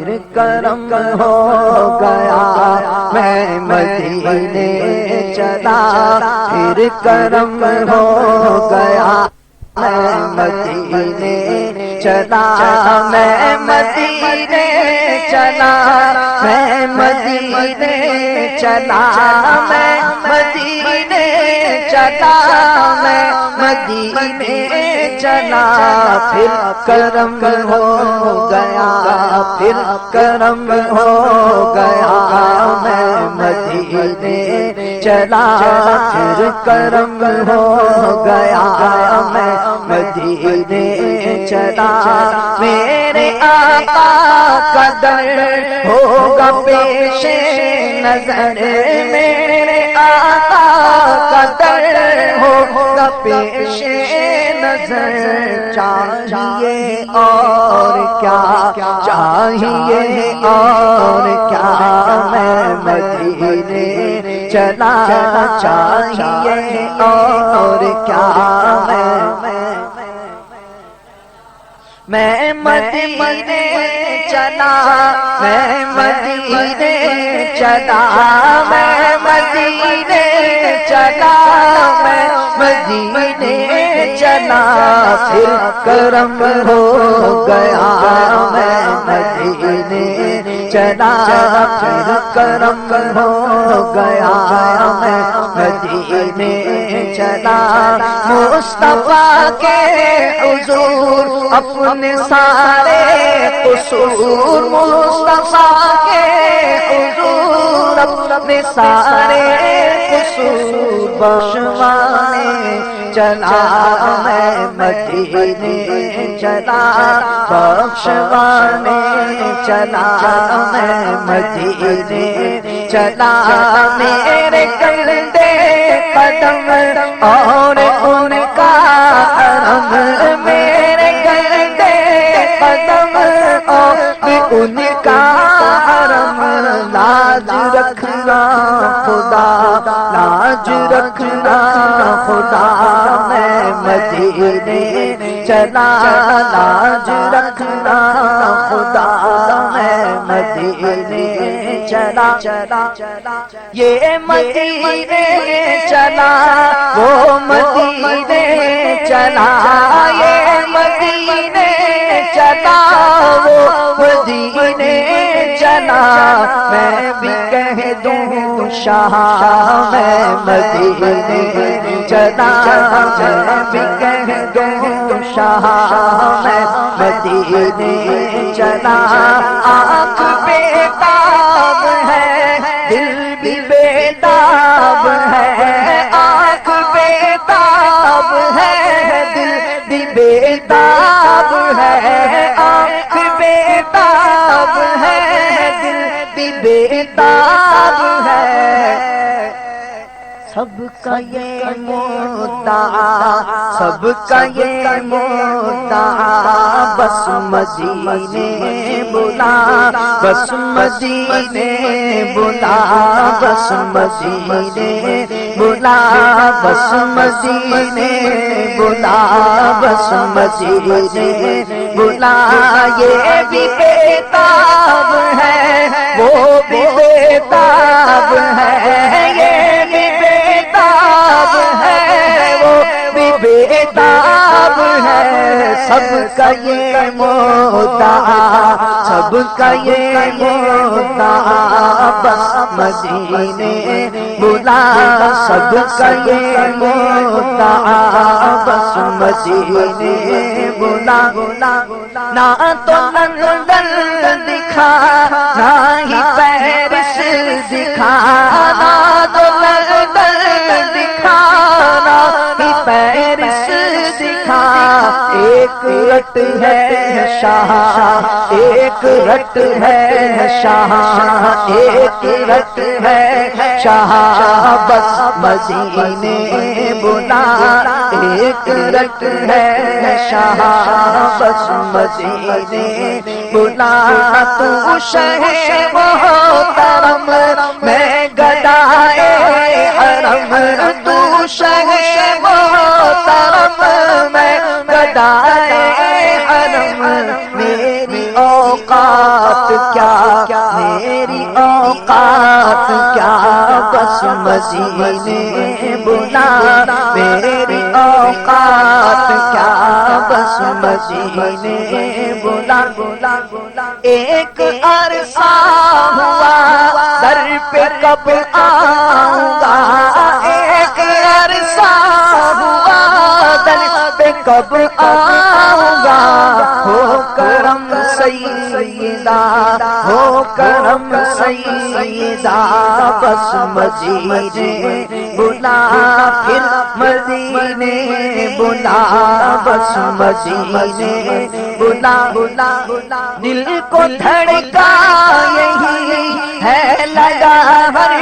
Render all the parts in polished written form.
پھر کرم ہو گیا میں مدینے چلا پھر کرم ہو گیا میں مدینے چلا میں مدینے چلا میں مدینے چلا میں مدینے چلا میں مدینے چلا پھر کرم ہو گیا پھر کرم ہو گیا میں مدینے چلا پھر کرم ہو گیا میں مدینے چلا میرے آقا کا در ہوگا پیش نظر میرے آقا کا در ہوگا پیش نظر چاہیے اور کیا چاہیے اور کیا میں مدینے چلا چاہیے اور کیا میں مدینے چلا میں مدینے چلا میں مدینے چلا میں مدینے چلا پھر کرم ہو گیا میں مدینے چلا پھر کرم ہو گیا میں مدینے چلا مصطفیٰ کے حضور اپنے سارے قصور مصطفیٰ کے حضور اپنے سارے قصور بخشوانے چلا میں مدینے چلا بخشوانے چلا میں مدینے چلا میرے کندھے قدم اور ان کا حرم میرے کندھے قدم اور ان کا حرم لاج رکھنا خدا لاج رکھنا خدا میں مدینے چلا لاج رکھنا خدا میں مدینے چلا یہ مدینے چلا وہ مدینے چلا یہ مدینے چلا وہ مدینے چلا میں بھی کہہ دوں شاہ میں مدینے چلا میں بھی کہہ دوں شاہ میں مدینے چلا آنکھ بیتاب ہے دل بھی بیتاب ہے آنکھ بیتاب ہے دل بھی بیتاب ہے آنکھ بیتاب ہے دل بھی بیتاب ہے سب کا یہ مدعا سب کا یہ مدعا بس مدینے بلا بس مدینے بلا بس مدینے بلا بس مدینے بلا بس مدینے بلا یہ بھی بیتاب ہے وہ بھی بیتاب ہے یہ بھی بیتاب ہے وہ بھی بیتاب ہے سب کا یہ مدعا سب کا یہ مدعا بس مدینے بلا سب کا یہ مدعا بس مدینے بلا نہ تو لندن دکھا نہ ہی پیرس دکھا نہ تو لندن دکھا نہ ہی پیرس دکھا ایک رٹ ہے شاہ ایک رٹ ہے شاہ ایک رٹ ہے شاہ بس مدینے بلا ایک رٹ ہے شاہ بس مدینے بلا تو شہ محترم میں گدائے حرم تو شہ محترم میں گدائے حرم میری اوقات کیا میری اوقات کیا بس مدینے بلا میری اوقات کیا بس مدینے بلا ایک عرصہ ہوا در پہ کب آؤں گا ایک عرصہ ہوا در پہ کب آؤں گا ہو کرم سیدہ ہو کرم سیدہ بس مدینے بلا پھر مدینے بلا بس مدینے بلا دل کو دھڑکا یہی ہے لگا ہر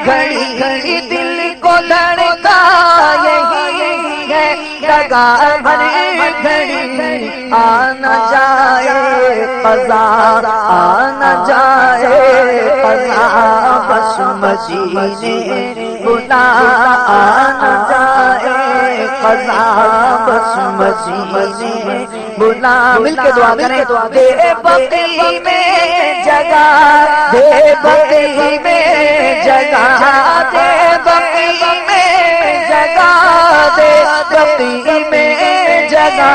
گھڑی دل کو دھڑکا یہی ہے لگا ہر گھڑی آنا جائے قضا آنا جائے قضا بس مدینے بلا آنا جائے قضا بس مدینے بلا مل کے دعا کریں دے بقی میں جگہ دے بقی میں جگہ دے بقی میں جگہ دے بقی میں جگہ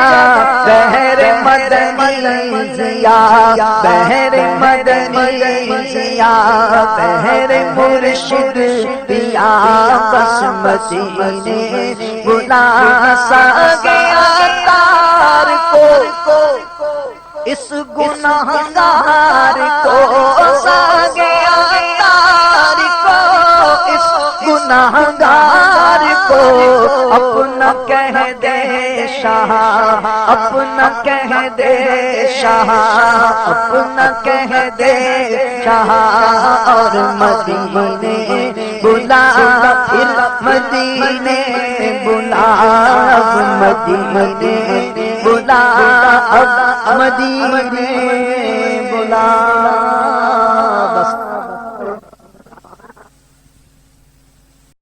بہر مدنی ضیا بہر مدنی ضیا بہر مرشد پیا بس مدینے بلا سا گیا تار کو اس گناہگار کو سا گیا تار کو اس گناہگار کو اپنا کہہ دے شاہ اپنا کہہ دے شاہ اپنا کہہ دے شاہ اور مدینے بلا پھر مدینے بلا اب مدینے بلا اب مدینے بلا